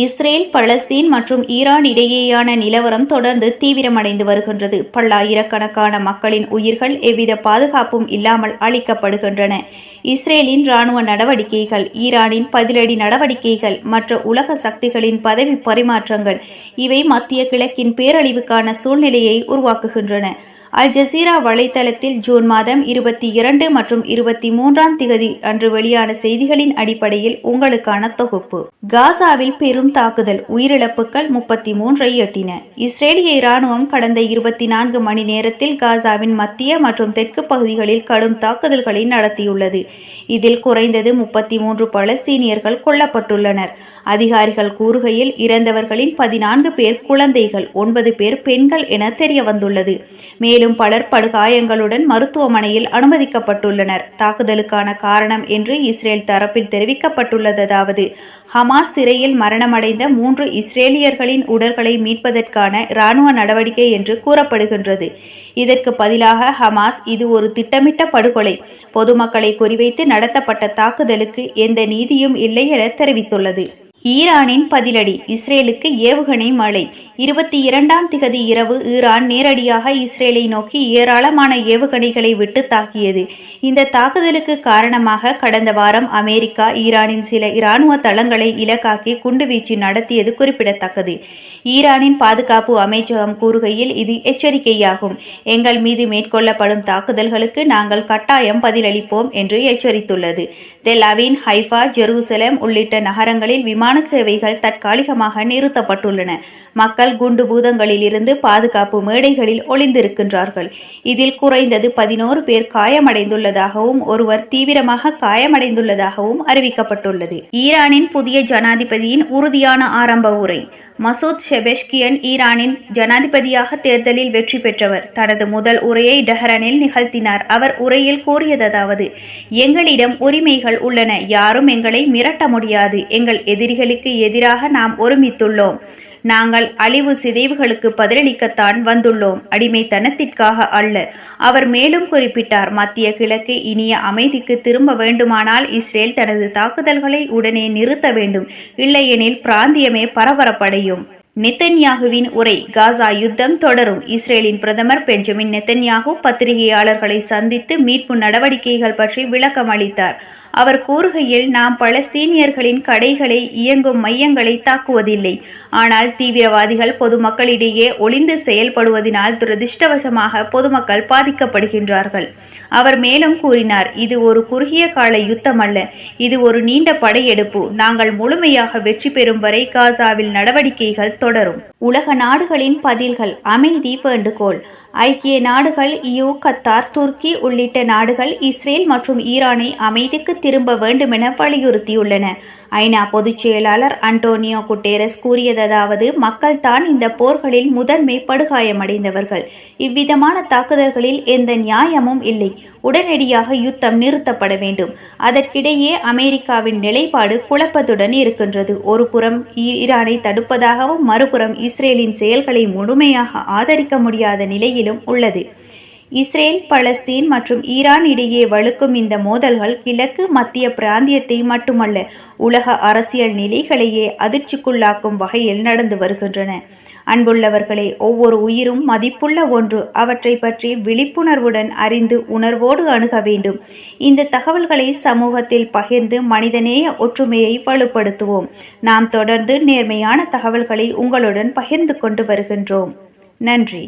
Israel, Palestine மற்றும் Iran இடையேயான நிலவரம் தொடர்ந்து தீவிரமடைந்து வருகின்றது. பல்லாயிரக்கணக்கான மக்களின் உயிர்கள் எவ்வித பாதுகாப்பும் இல்லாமல் அளிக்கப்படுகின்றன. இஸ்ரேலின் இராணுவ நடவடிக்கைகள், ஈரானின் பதிலடி நடவடிக்கைகள், மற்ற உலக சக்திகளின் பதவி பரிமாற்றங்கள் இவை மத்திய கிழக்கின் பேரழிவுக்கான சூழ்நிலையை உருவாக்குகின்றன. அல் ஜசீரா வலைத்தளத்தில் ஜூன் மாதம் 22 மற்றும் 23 அன்று வெளியான செய்திகளின் அடிப்படையில் உங்களுக்கான தொகுப்பு. காசாவில் பெரும் தாக்குதல், உயிரிழப்புகள் 33 எட்டின. இஸ்ரேலிய இராணுவம் கடந்த 24 மணி நேரத்தில் காசாவின் மத்திய மற்றும் தெற்கு பகுதிகளில் கடும் தாக்குதல்களை நடத்தியுள்ளது. இதில் குறைந்தது 33 பலஸ்தீனியர்கள் கொல்லப்பட்டுள்ளனர். அதிகாரிகள் கூறுகையில் இறந்தவர்களின் 14 பேர் குழந்தைகள், 9 பேர் பெண்கள் என தெரிய வந்துள்ளது. மேலும் பலர் படுகாயங்களுடன் மருத்துவமனையில் அனுமதிக்கப்பட்டுள்ளனர். தாக்குதலுக்கான காரணம் என்று இஸ்ரேல் தரப்பில் தெரிவிக்கப்பட்டுள்ளதாவது ஹமாஸ் சிறையில் மரணமடைந்த 3 இஸ்ரேலியர்களின் உடல்களை மீட்பதற்கான இராணுவ நடவடிக்கை என்று கூறப்படுகின்றது. இதற்கு பதிலாக ஹமாஸ் இது ஒரு திட்டமிட்ட படுகொலை, பொதுமக்களை குறிவைத்து நடத்தப்பட்ட தாக்குதலுக்கு எந்த நீதியும் இல்லை என தெரிவித்துள்ளது. ஈரானின் பதிலடி, இஸ்ரேலுக்கு ஏவுகணை மழை. 22 இரவு ஈரான் நேரடியாக இஸ்ரேலை நோக்கி ஏராளமான ஏவுகணைகளை விட்டு தாக்கியது. இந்த தாக்குதலுக்கு காரணமாக கடந்த வாரம் அமெரிக்கா ஈரானின் சில இராணுவ தளங்களை இலக்காக்கி குண்டுவீச்சு நடத்தியது குறிப்பிடத்தக்கது. ஈரானின் பாதுகாப்பு அமைச்சகம் கூறுகையில் இது எச்சரிக்கையாகும். எங்கள் மீது மேற்கொள்ளப்படும் தாக்குதல்களுக்கு நாங்கள் கட்டாயம் பதிலளிப்போம் என்று எச்சரித்துள்ளது. தெல் அவீவ், ஹைஃபா, ஜெருசலேம் உள்ளிட்ட நகரங்களில் விமான சேவைகள் தற்காலிகமாக நிறுத்தப்பட்டுள்ளன. மக்கள் குண்டு பூதங்களிலிருந்து பாதுகாப்பு மேடைகளில் ஒளிந்திருக்கின்றார்கள். இதில் குறைந்தது 11 பேர் காயமடைந்துள்ளதாகவும் ஒருவர் தீவிரமாக காயமடைந்துள்ளதாகவும் அறிவிக்கப்பட்டுள்ளது. ஈரானின் புதிய ஜனாதிபதியின் உறுதியான ஆரம்ப உரை. மசூத் பெஸெஷ்கியன் ஈரானின் ஜனாதிபதியாக தேர்தலில் வெற்றி பெற்றவர். தனது முதல் உரையை டெஹ்ரானில் நிகழ்த்தினார். அவர் உரையில் கூறியதாவது: எங்களிடம் உரிமைகள் உள்ளன, யாரும் எங்களை மிரட்ட முடியாது. எங்கள் எதிரிகளுக்கு எதிராக நாம் ஒருமித்துள்ளோம். நாங்கள் அழிவு சிதைவுகளுக்கு பதிலளிக்கத்தான் வந்துள்ளோம், அடிமைத்தனத்திற்காக அல்ல. அவர் மேலும் குறிப்பிட்டார், மத்திய கிழக்கு இனிய அமைதிக்கு திரும்ப வேண்டுமானால் இஸ்ரேல் தனது தாக்குதல்களை உடனே நிறுத்த வேண்டும், இல்லையெனில் பிராந்தியமே பரபரப்படையும். நெத்தன்யாகுவின் உரை. காசா யுத்தம் தொடரும். இஸ்ரேலின் பிரதமர் பெஞ்சமின் நெத்தன்யாகு பத்திரிகையாளர்களை சந்தித்து மீட்பு நடவடிக்கைகள் பற்றி விளக்கம் அளித்தார். அவர் கூறுகையில், நாம் பலஸ்தீனியர்களின் கடைகளை, இயங்கும் மையங்களை தாக்குவதில்லை. ஆனால் தீவிரவாதிகள் பொதுமக்களிடையே ஒளிந்து செயல்படுவதனால் துரதிருஷ்டவசமாக பொதுமக்கள் பாதிக்கப்படுகின்றார்கள். அவர் மேலும் கூறினார், இது ஒரு குறுகிய கால யுத்தம் அல்ல, இது ஒரு நீண்ட படையெடுப்பு. நாங்கள் முழுமையாக வெற்றி பெறும் வரை காசாவில் நடவடிக்கைகள் தொடரும். உலக நாடுகளின் பதில்கள். அமைதி வேண்டுகோள். ஐக்கிய நாடுகள், EU, கத்தார், துருக்கி உள்ளிட்ட நாடுகள் இஸ்ரேல் மற்றும் ஈரானை அமைதிக்கு திரும்ப வேண்டுமென வலியுறுத்தியுள்ளன. ஐநா பொதுச் செயலாளர் அன்டோனியோ குட்டேரஸ் கூறியதாவது: மக்கள் தான் இந்த போர்களில் முதன்மை படுகாயமடைந்தவர்கள். இவ்விதமான தாக்குதல்களில் எந்த நியாயமும் இல்லை. உடனடியாக யுத்தம் நிறுத்தப்பட வேண்டும். அதற்கிடையே அமெரிக்காவின் நிலைப்பாடு குழப்பத்துடன் இருக்கின்றது. ஒரு புறம் ஈரானை தடுப்பதாகவும் மறுபுறம் இஸ்ரேலின் செயல்களை முழுமையாக ஆதரிக்க முடியாத நிலையிலும் உள்ளது. இஸ்ரேல், பலஸ்தீன் மற்றும் ஈரான் இடையே வலுக்கும் இந்த மோதல்கள் கிழக்கு மத்திய பிராந்தியத்தை மட்டுமல்ல, உலக அரசியல் நிலைகளையே அதிர்ச்சிக்குள்ளாக்கும் வகையில் நடந்து வருகின்றன. அன்புள்ளவர்களே, ஒவ்வொரு உயிரும் மதிப்புள்ள ஒன்று. அவற்றை பற்றி விழிப்புணர்வுடன் அறிந்து உணர்வோடு அணுக வேண்டும். இந்த தகவல்களை சமூகத்தில் பகிர்ந்து மனிதநேய ஒற்றுமையை வலுப்படுத்துவோம். நாம் தொடர்ந்து நேர்மையான தகவல்களை உங்களுடன் பகிர்ந்து கொண்டு வருகின்றோம். நன்றி.